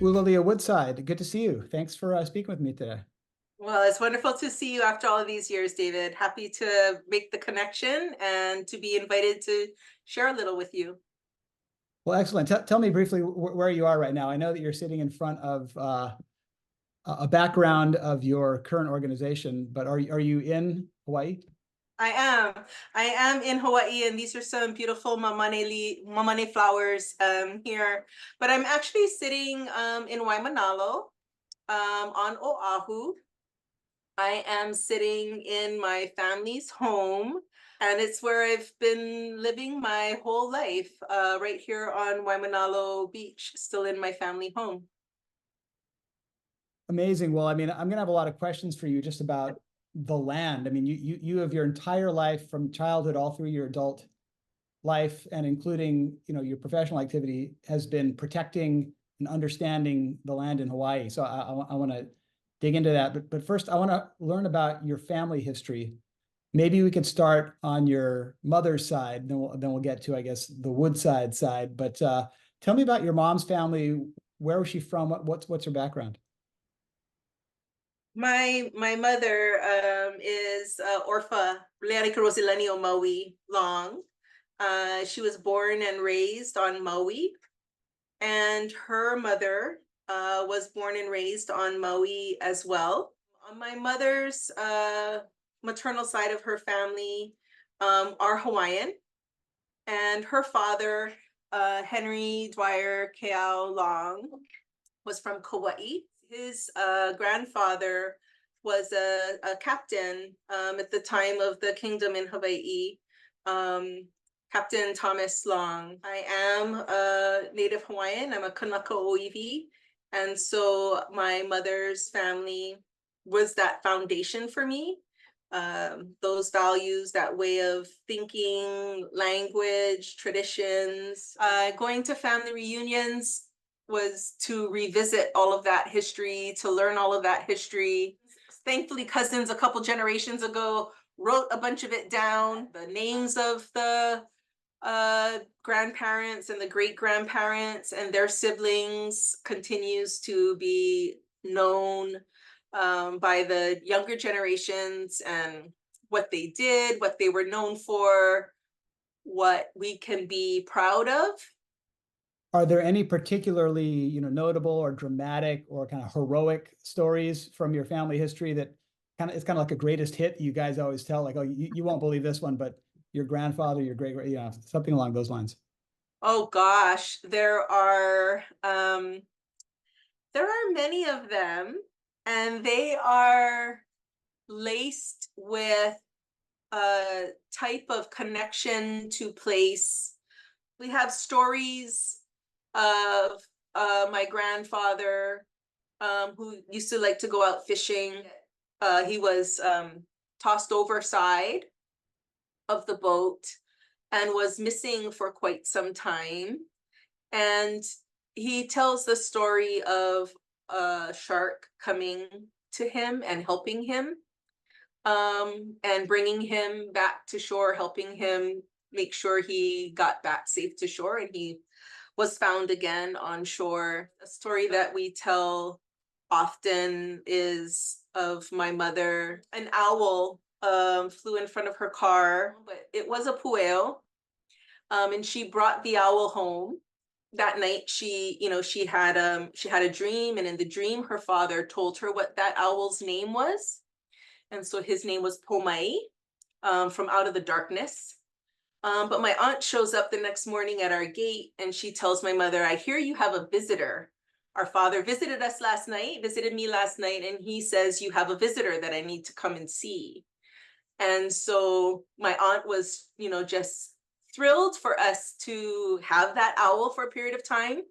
Ulalia Woodside, good to see you. Thanks for speaking with me today. Well, it's wonderful to see you after all of these years, David. Happy to make the connection and to be invited to share a little with you. Well, excellent. Tell me briefly where you are right now. I know that you're sitting in front of a background of your current organization, but are you in Hawaii? I am. I am in Hawaii, and these are some beautiful mamane flowers here. But I'm actually sitting in Waimanalo on Oahu. I am sitting in my family's home, and it's where I've been living my whole life, right here on Waimanalo Beach, still in my family home. Amazing. Well, I mean, I'm going to have a lot of questions for you just about the land. I mean, you have your entire life from childhood all through your adult life, and including, your professional activity, has been protecting and understanding the land in Hawaii. So I want to dig into that. But first, I want to learn about your family history. Maybe we could start on your mother's side, then we'll get to, I guess, the Woodside side. But tell me about your mom's family. Where was she from? What's her background? My mother is Orpha Leanika Rosilani o Maui Long. She was born and raised on Maui, and her mother was born and raised on Maui as well. On my mother's maternal side of her family are Hawaiian, and her father, Henry Dwyer Keao Long, was from Kauai. His grandfather was a captain at the time of the kingdom in Hawaii, Captain Thomas Long. I am a native Hawaiian. I'm a Kanaka Oiwi. And so my mother's family was that foundation for me. Those values, that way of thinking, language, traditions. Going to family reunions was to revisit all of that history, to learn all of that history. Thankfully, cousins a couple generations ago wrote a bunch of it down. The names of the grandparents and the great grandparents and their siblings continues to be known by the younger generations, and what they did, what they were known for, what we can be proud of. Are there any particularly, notable or dramatic or kind of heroic stories from your family history that it's kind of like a greatest hit you guys always tell, like, oh, you won't believe this one, but your grandfather, your great, something along those lines? Oh gosh, there are many of them, and they are laced with a type of connection to place. We have stories of my grandfather who used to like to go out fishing. He was tossed overside of the boat and was missing for quite some time. And he tells the story of a shark coming to him and helping him, and bringing him back to shore, helping him make sure he got back safe to shore, and he was found again on shore. A story that we tell often is of my mother. An owl flew in front of her car, but it was a pueo, and she brought the owl home. That night, she had a dream, and in the dream, her father told her what that owl's name was, and so his name was Pomai, from out of the darkness. But my aunt shows up the next morning at our gate, and she tells my mother, "I hear you have a visitor. Our father visited me last night, and he says you have a visitor that I need to come and see." And so my aunt was, just thrilled for us to have that owl for a period of time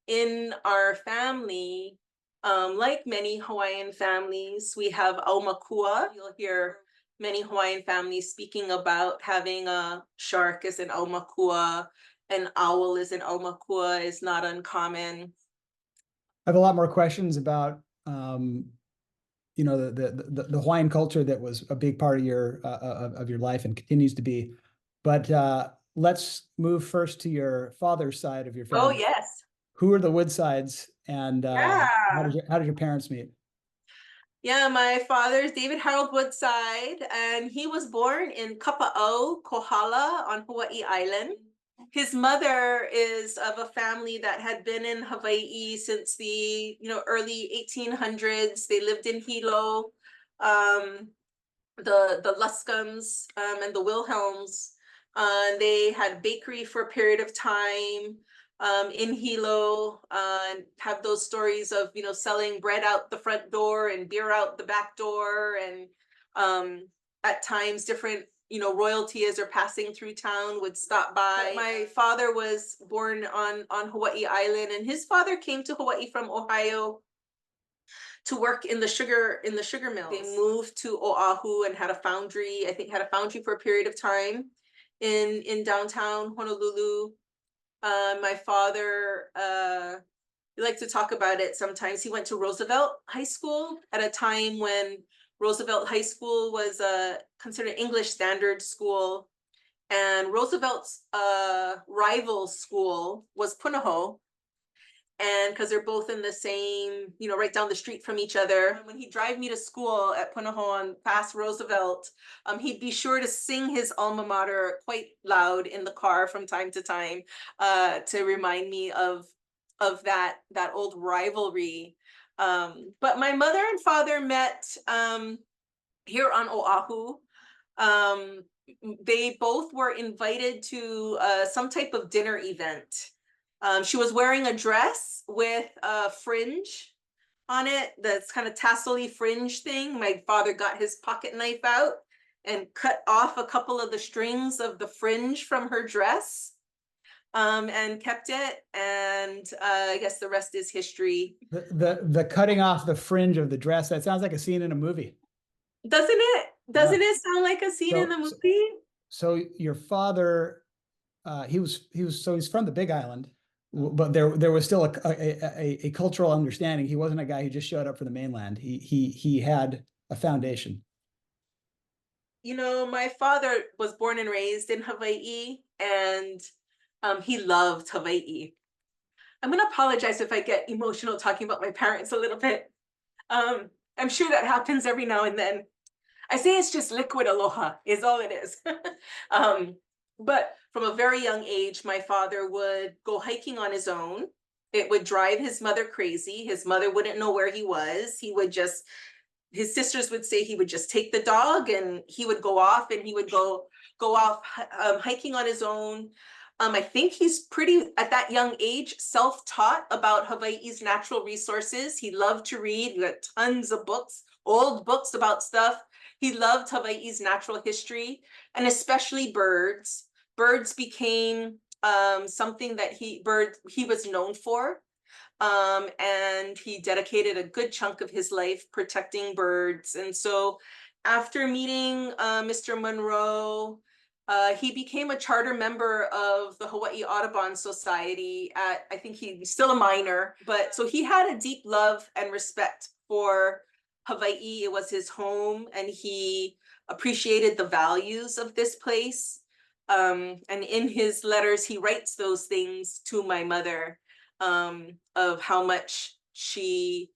in our family. Like many Hawaiian families, we have aumakua. You'll hear many Hawaiian families speaking about having a shark as an aumakua, an owl as an aumakua is not uncommon. I have a lot more questions about the Hawaiian culture that was a big part of your life and continues to be. But let's move first to your father's side of your Oh, family. yes. Who are the Woodsides, And Yeah. how did your parents meet? Yeah, my father's David Harold Woodside, and he was born in Kapa'au, Kohala on Hawaii Island. His mother is of a family that had been in Hawaii since the early 1800s. They lived in Hilo, the Luscombe's and the Wilhelms. They had bakery for a period of time in Hilo, and have those stories of selling bread out the front door and beer out the back door, and at times different royalty as they're passing through town would stop by. But my father was born on Hawaii Island, and his father came to Hawaii from Ohio to work in the sugar mills. They moved to Oahu and had a foundry. I think had a foundry for a period of time in downtown Honolulu. My father, we like to talk about it sometimes. He went to Roosevelt High School at a time when Roosevelt High School was considered English standard school, and Roosevelt's rival school was Punahou. And because they're both in the same, right down the street from each other. When he'd drive me to school at Punahou on past Roosevelt, he'd be sure to sing his alma mater quite loud in the car from time to time, to remind me of that old rivalry. But my mother and father met here on Oahu. They both were invited to some type of dinner event. She was wearing a dress with a fringe on it, that's kind of tassel-y fringe thing. My father got his pocket knife out and cut off a couple of the strings of the fringe from her dress, and kept it. And I guess the rest is history. The cutting off the fringe of the dress, that sounds like a scene in a movie. Doesn't it? Doesn't it sound like a scene in the movie? So your father, he's from the Big Island, but there was still a cultural understanding. He wasn't a guy who just showed up for the mainland. He had a foundation. My father was born and raised in Hawaii, and he loved Hawaii. I'm gonna apologize if I get emotional talking about my parents a little bit. I'm sure that happens every now and then. I say it's just liquid aloha is all it is. But from a very young age, my father would go hiking on his own. It would drive his mother crazy. His mother wouldn't know where he was. His sisters would say he would just take the dog and he would go off, and he would go off hiking on his own. I think he's pretty, at that young age, self-taught about Hawaii's natural resources. He loved to read. He got tons of books, old books about stuff. He loved Hawaii's natural history, and especially birds. Birds became something that he was known for. And he dedicated a good chunk of his life protecting birds. And so after meeting Mr. Monroe, he became a charter member of the Hawaii Audubon Society I think he's still a minor, but so he had a deep love and respect for Hawaii. It was his home, and he appreciated the values of this place. And in his letters, he writes those things to my mother, of how much she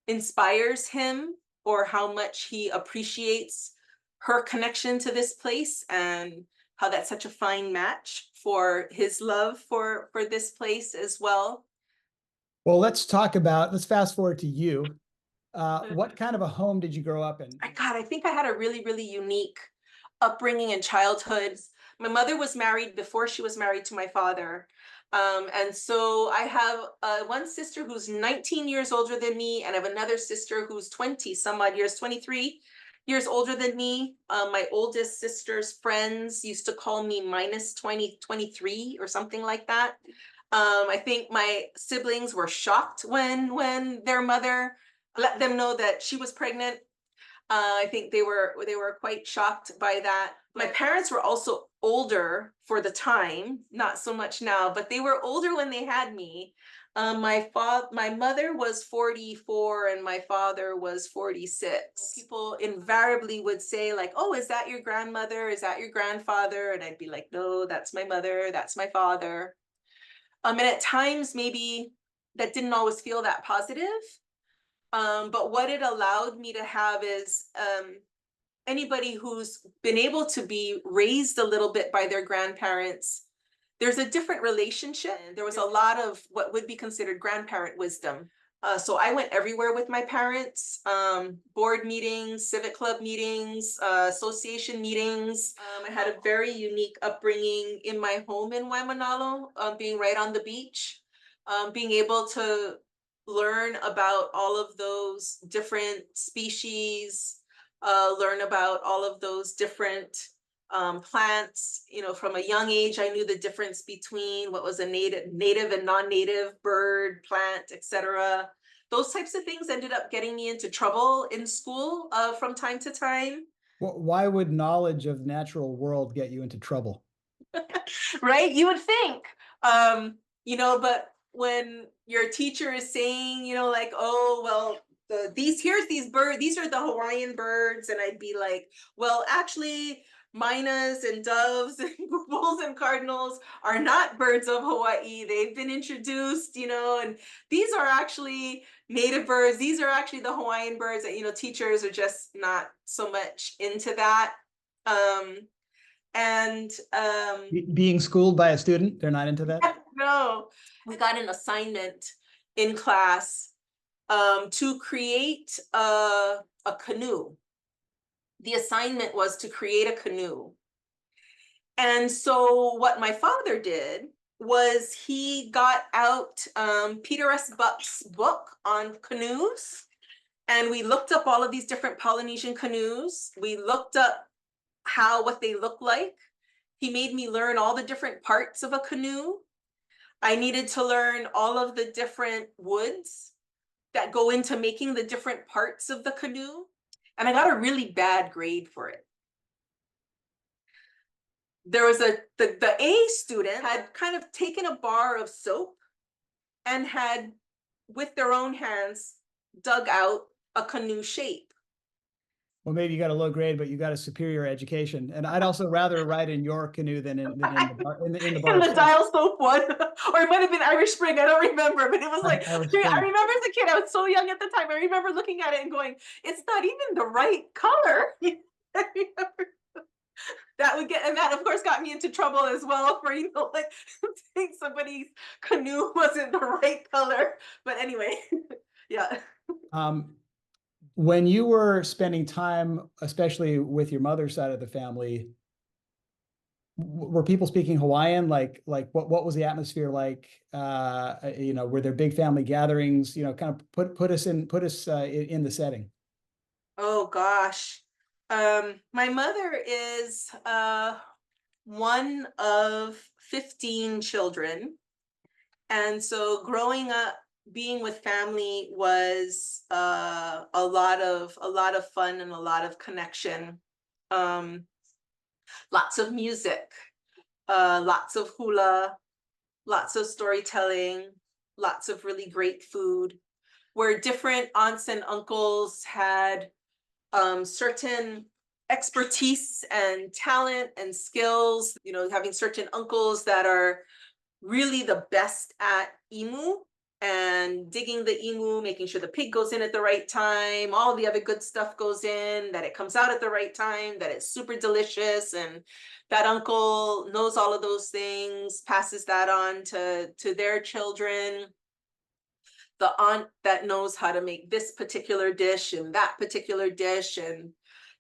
inspires him, or how much he appreciates her connection to this place, and how that's such a fine match for his love for this place as well. Well, let's fast forward to you. What kind of a home did you grow up in? I think I had a really, really unique upbringing and childhood. My mother was married before she was married to my father. And so I have one sister who's 19 years older than me, and I have another sister who's 20 some odd years, 23 years older than me. My oldest sister's friends used to call me minus 20, 23 or something like that. I think my siblings were shocked when their mother let them know that she was pregnant. I think they were quite shocked by that. My parents were also older for the time, not so much now, but they were older when they had me. My mother was 44 and my father was 46. People invariably would say like, "Oh, is that your grandmother? Is that your grandfather?" And I'd be like, "No, that's my mother, that's my father." And at times maybe that didn't always feel that positive. But what it allowed me to have is anybody who's been able to be raised a little bit by their grandparents, there's a different relationship. There was a lot of what would be considered grandparent wisdom. So I went everywhere with my parents, board meetings, civic club meetings, association meetings. I had a very unique upbringing in my home in Waimanalo, being right on the beach, being able to learn about all of those different species, learn about all of those different plants. From a young age, I knew the difference between what was a native and non-native bird, plant, etc. Those types of things ended up getting me into trouble in school from time to time. Why would knowledge of the natural world get you into trouble? Right? You would think. But when your teacher is saying, like, oh, well, here's these birds, these are the Hawaiian birds, and I'd be like, well, actually, minas and doves and bulls and cardinals are not birds of Hawaii. They've been introduced, and these are actually native birds. These are actually the Hawaiian birds that, teachers are just not so much into that. Being schooled by a student, they're not into that? No, we got an assignment in class to create a canoe. The assignment was to create a canoe. And so what my father did was he got out Peter S. Buck's book on canoes, and we looked up all of these different Polynesian canoes. We looked up what they look like. He made me learn all the different parts of a canoe. I needed to learn all of the different woods that go into making the different parts of the canoe. And I got a really bad grade for it. There was the A student had kind of taken a bar of soap and had, with their own hands, dug out a canoe shape. Well, maybe you got a low grade, but you got a superior education. And I'd also rather ride in your canoe than in the bar. In the dial soap one, or it might have been Irish Spring. I don't remember, but it was like I remember as a kid. I was so young at the time. I remember looking at it and going, "It's not even the right color." That of course got me into trouble as well for like saying somebody's canoe wasn't the right color. But anyway, yeah. When you were spending time, especially with your mother's side of the family, were people speaking Hawaiian? Like what was the atmosphere like? Were there big family gatherings? Kind of put us in the setting. Oh gosh. My mother is one of 15 children. And so growing up, being with family was a lot of fun and a lot of connection. Lots of music, lots of hula, lots of storytelling, lots of really great food, where different aunts and uncles had certain expertise and talent and skills, having certain uncles that are really the best at imu and digging the imu, making sure the pig goes in at the right time, all the other good stuff goes in, that it comes out at the right time, that it's super delicious, and that uncle knows all of those things, passes that on to their children. The aunt that knows how to make this particular dish and that particular dish and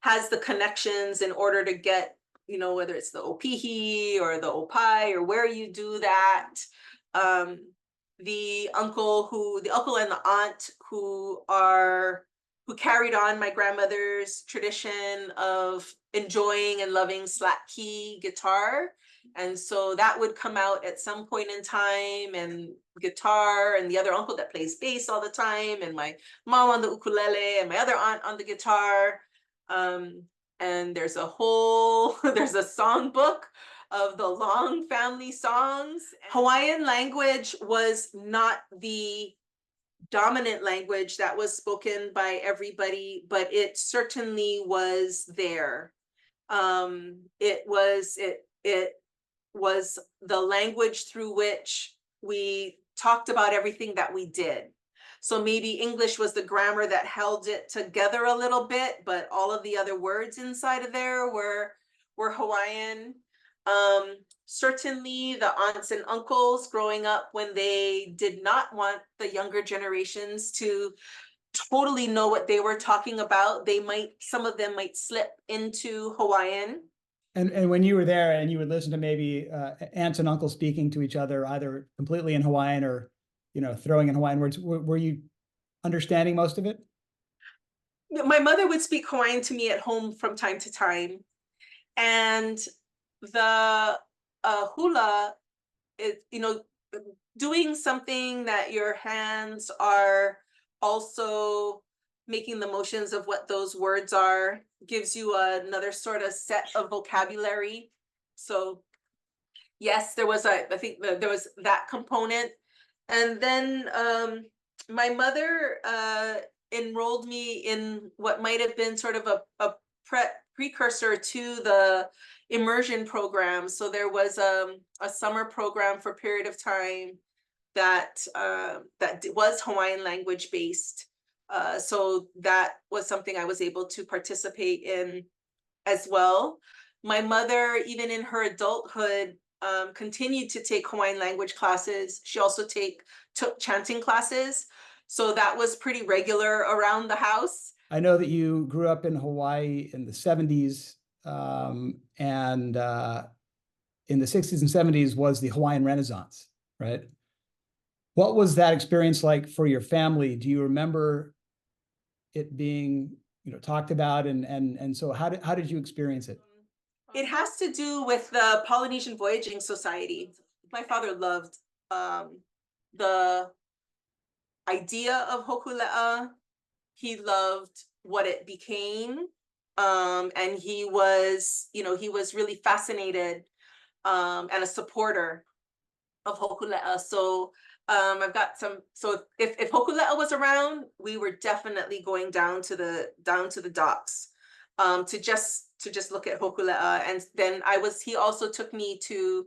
has the connections in order to get, whether it's the opihi or the opai or where you do that. The uncle and the aunt who carried on my grandmother's tradition of enjoying and loving slack key guitar. And so that would come out at some point in time, and guitar, and the other uncle that plays bass all the time, and my mom on the ukulele, and my other aunt on the guitar. And there's a songbook of the long family songs. Hawaiian language was not the dominant language that was spoken by everybody, but it certainly was there. It was the language through which we talked about everything that we did. So maybe English was the grammar that held it together a little bit, but all of the other words inside of there were Hawaiian. Certainly the aunts and uncles growing up, when they did not want the younger generations to totally know what they were talking about, some of them might slip into Hawaiian. And when you were there and you would listen to maybe aunts and uncles speaking to each other, either completely in Hawaiian or, throwing in Hawaiian words, were you understanding most of it? My mother would speak Hawaiian to me at home from time to time. And the hula is, doing something that your hands are also making the motions of what those words are, gives you another sort of set of vocabulary. So yes, there was I think there was that component. And then my mother enrolled me in what might have been sort of a precursor to the immersion program. So there was a summer program for a period of time that was Hawaiian language based. So that was something I was able to participate in as well. My mother, even in her adulthood, continued to take Hawaiian language classes. She also took chanting classes. So that was pretty regular around the house. I know that you grew up in Hawaii in the 70s, and in the 60s and 70s was the Hawaiian Renaissance, right? What was that experience like for your family? Do you remember it being, talked about, and so how did you experience it? It has to do with the Polynesian Voyaging Society. My father loved the idea of hokulea. He loved what it became. And he was really fascinated and a supporter of hokulea. So I've got so if hokulea was around, we were definitely going down to the docks to just look at hokulea. And then he also took me to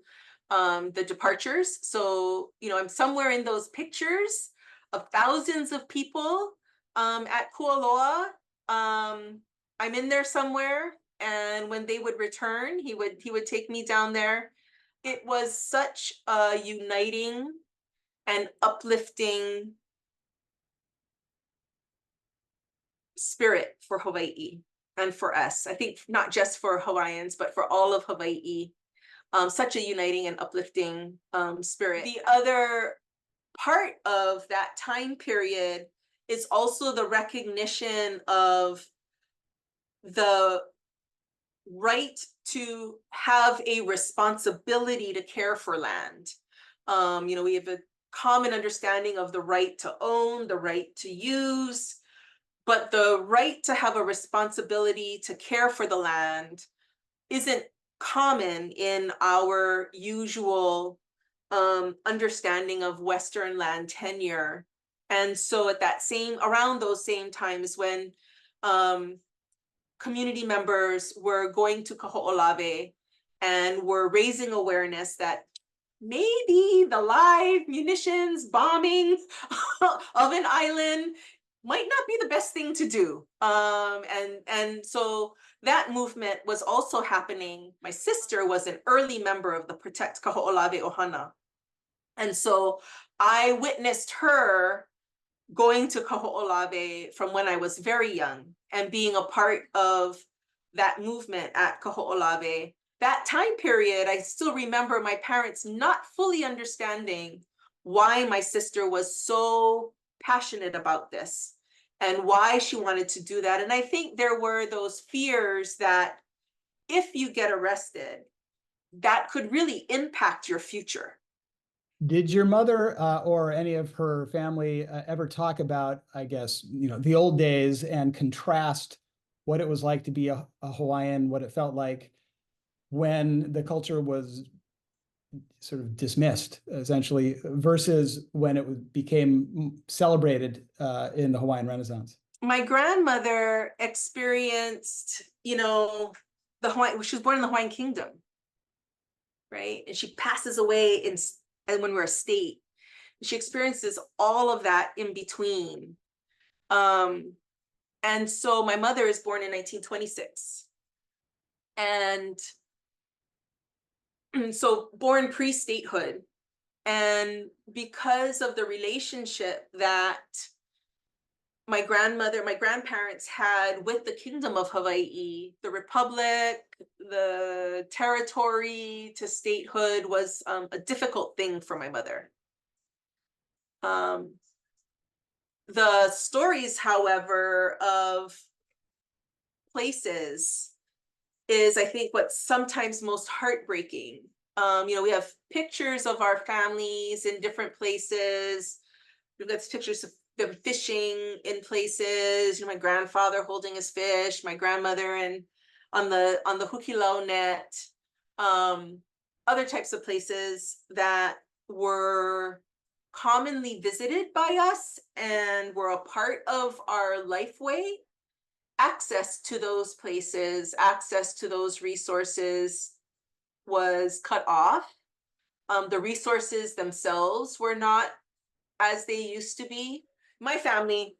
the departures. So I'm somewhere in those pictures of thousands of people at Kualoa. I'm in there somewhere, and when they would return, he would take me down there. It was such a uniting and uplifting spirit for Hawaii and for us. I think not just for Hawaiians, but for all of Hawaii. Such a uniting and uplifting spirit. The other part of that time period is also the recognition of the right to have a responsibility to care for land. We have a common understanding of the right to own, the right to use, but the right to have a responsibility to care for the land isn't common in our usual understanding of Western land tenure. And so around those same times when community members were going to Kaho'olawe and were raising awareness that maybe the live munitions bombing of an island might not be the best thing to do. And so that movement was also happening. My sister was an early member of the Protect Kaho'olawe Ohana. And so I witnessed her going to Kaho'olawe from when I was very young and being a part of that movement at Kaho'olawe. That time period, I still remember my parents not fully understanding why my sister was so passionate about this and why she wanted to do that. And I think there were those fears that if you get arrested, that could really impact your future. Did your mother or any of her family ever talk about, I guess, the old days and contrast what it was like to be a Hawaiian, what it felt like when the culture was sort of dismissed, essentially, versus when it became celebrated in the Hawaiian Renaissance? My grandmother experienced, she was born in the Hawaiian Kingdom, right? And she passes away when we're a state. She experiences all of that in between. And so my mother is born in 1926. And so born pre-statehood. And because of the relationship that my grandparents had with the Kingdom of Hawaii, the Republic, the territory to statehood was a difficult thing for my mother. The stories, however, of places is, I think, what's sometimes most heartbreaking. We have pictures of our families in different places. We've got pictures of them fishing in places. My grandfather holding his fish, my grandmother and on the hukilau net. Other types of places that were commonly visited by us and were a part of our lifeway. Access to those places, access to those resources was cut off. The resources themselves were not as they used to be. My family,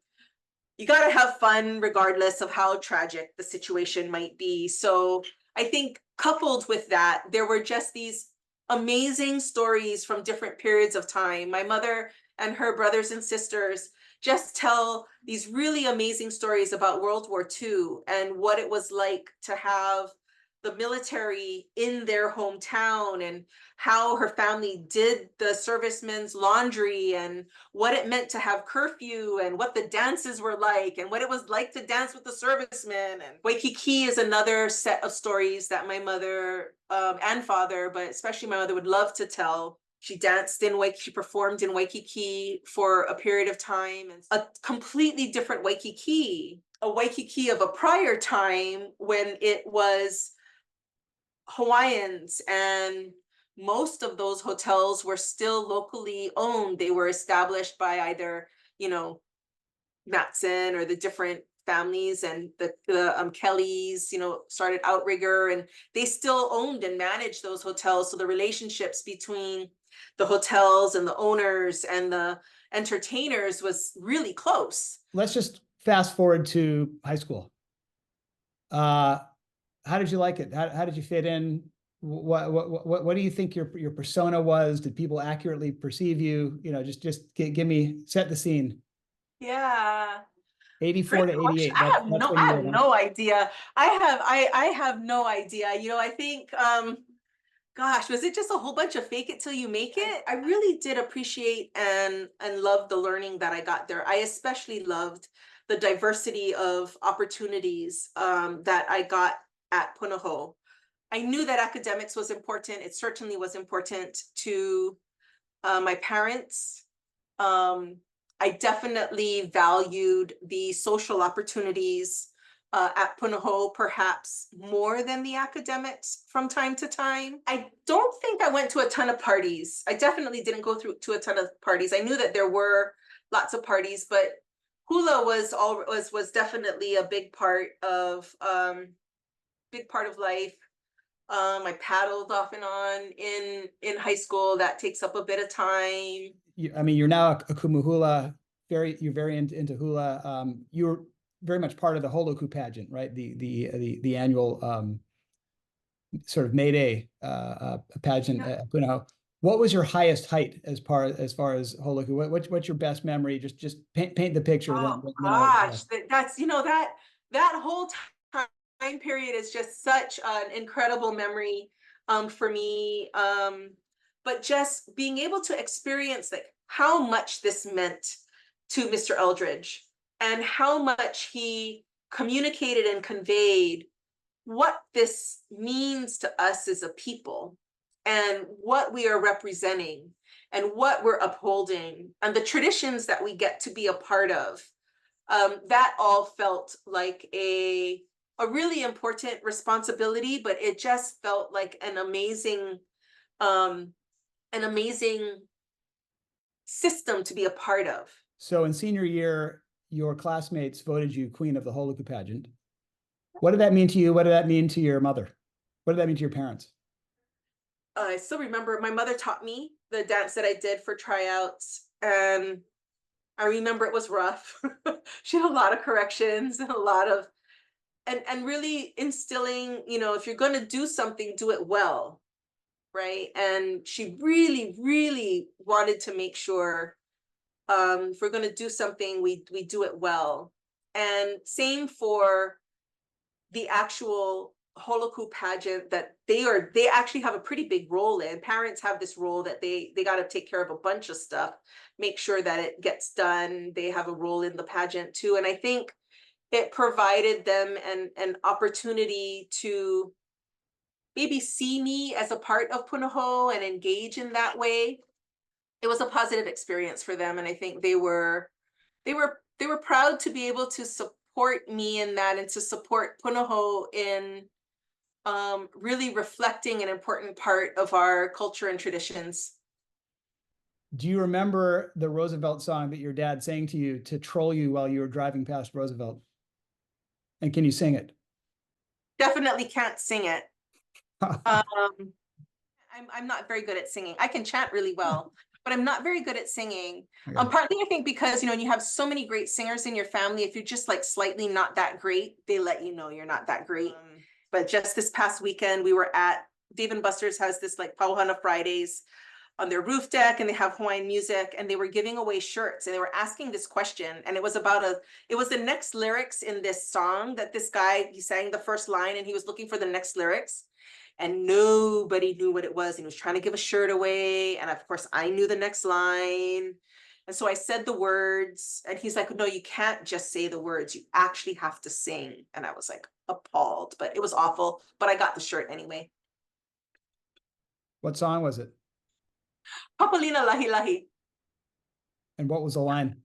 you got to have fun regardless of how tragic the situation might be. So I think coupled with that, there were just these amazing stories from different periods of time. My mother and her brothers and sisters just tell these really amazing stories about World War II and what it was like to have the military in their hometown, and how her family did the servicemen's laundry, and what it meant to have curfew, and what the dances were like, and what it was like to dance with the servicemen. And Waikiki is another set of stories that my mother and father, but especially my mother, would love to tell. She danced in Waikiki, she performed in Waikiki for a period of time, and a completely different Waikiki, a Waikiki of a prior time when it was Hawaiians, and most of those hotels were still locally owned. They were established by either, Matson or the different families, and the Kellys, started Outrigger, and they still owned and managed those hotels. So the relationships between the hotels and the owners and the entertainers was really close. Let's just fast forward to high school. How did you like it? How did you fit in? What do you think your persona was? Did people accurately perceive you? Just give me, set the scene. Yeah. 84 to 88. I have That's no idea. I have no idea. I think, gosh, was it just a whole bunch of fake it till you make it? I really did appreciate and love the learning that I got there. I especially loved the diversity of opportunities that I got at Punahou. I knew that academics was important. It certainly was important to my parents. I definitely valued the social opportunities at Punahou perhaps more than the academics from time to time. I don't think I went to a ton of parties. I definitely didn't go to a ton of parties. I knew that there were lots of parties, but hula was definitely a big part of life. I paddled off and on in high school. That takes up a bit of time. You're now a kumu hula. You're very into hula. You're very much part of the Holoku pageant, right? The annual sort of May Day pageant at Punahou. What was your highest height as far as Holoku? What's your best memory? Just paint the picture. Oh gosh, that's that whole time period is just such an incredible memory for me. But just being able to experience how much this meant to Mr. Eldridge, and how much he communicated and conveyed what this means to us as a people, and what we are representing, and what we're upholding, and the traditions that we get to be a part of. That all felt like a really important responsibility, but it just felt like an amazing system to be a part of. So in senior year, your classmates voted you queen of the Holoku pageant. What did that mean to you? What did that mean to your mother? What did that mean to your parents? I still remember my mother taught me the dance that I did for tryouts. and I remember it was rough. She had a lot of corrections and a lot of, and really instilling, you know, if you're going to do something, do it well, right? And she really, really wanted to make sure, if we're going to do something, we do it well. And same for the actual holoku pageant that they actually have a pretty big role in. Parents have this role that they got to take care of a bunch of stuff, make sure that it gets done. They have a role in the pageant too. And I think it provided them an opportunity to maybe see me as a part of Punahou and engage in that way. It was a positive experience for them, and I think they were proud to be able to support me in that and to support Punahou in really reflecting an important part of our culture and traditions. Do you remember the Roosevelt song that your dad sang to you to troll you while you were driving past Roosevelt? And can you sing it? Definitely can't sing it. I'm not very good at singing. I can chant really well, but I'm not very good at singing. Okay. Partly I think because, you know, when you have so many great singers in your family, if you're just like slightly not that great, they let you know you're not that great. But just this past weekend, we were at Dave & Buster's has this like Pauhana Fridays on their roof deck, and they have Hawaiian music, and they were giving away shirts, and they were asking this question, and it was the next lyrics in this song that this guy, he sang the first line and he was looking for the next lyrics, and nobody knew what it was, and he was trying to give a shirt away, and of course I knew the next line. And so I said the words, and he's like, no, you can't just say the words, you actually have to sing. And I was like appalled, but it was awful, but I got the shirt anyway. What song was it? Papalina Lahi Lahi. And what was the line?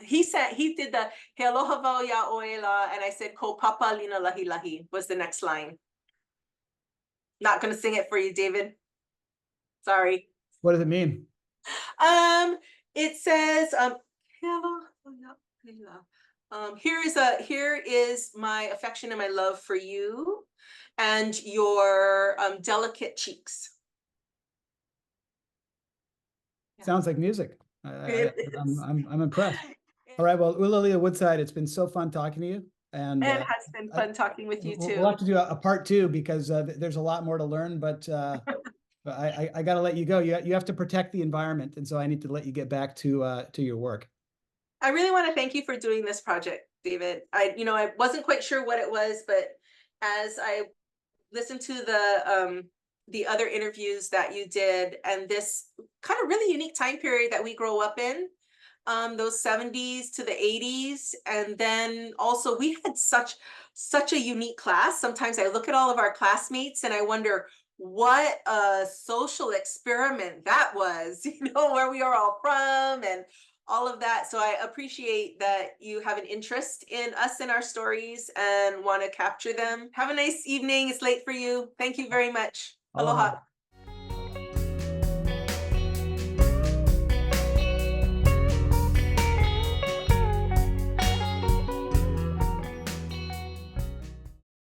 He did the He aloha wau ya oela, and I said ko papalina lahi lahi was the next line. Not gonna sing it for you, David. Sorry. What does it mean? It says here is my affection and my love for you and your delicate cheeks. Sounds like music. I'm impressed. All right, well, Ulalia Woodside, it's been so fun talking to you. And it has been fun talking with you too. We'll have to do a part 2 because there's a lot more to learn, but I got to let you go. You have to protect the environment, and so I need to let you get back to your work. I really want to thank you for doing this project, David. I wasn't quite sure what it was, but as I listened to the other interviews that you did, and this kind of really unique time period that we grow up in, those 70s to the 80s, and then also we had such a unique class. Sometimes I look at all of our classmates and I wonder what a social experiment that was, where we are all from and all of that. So I appreciate that you have an interest in us and our stories and want to capture them. Have a nice evening. It's late for you. Thank you very much. Aloha.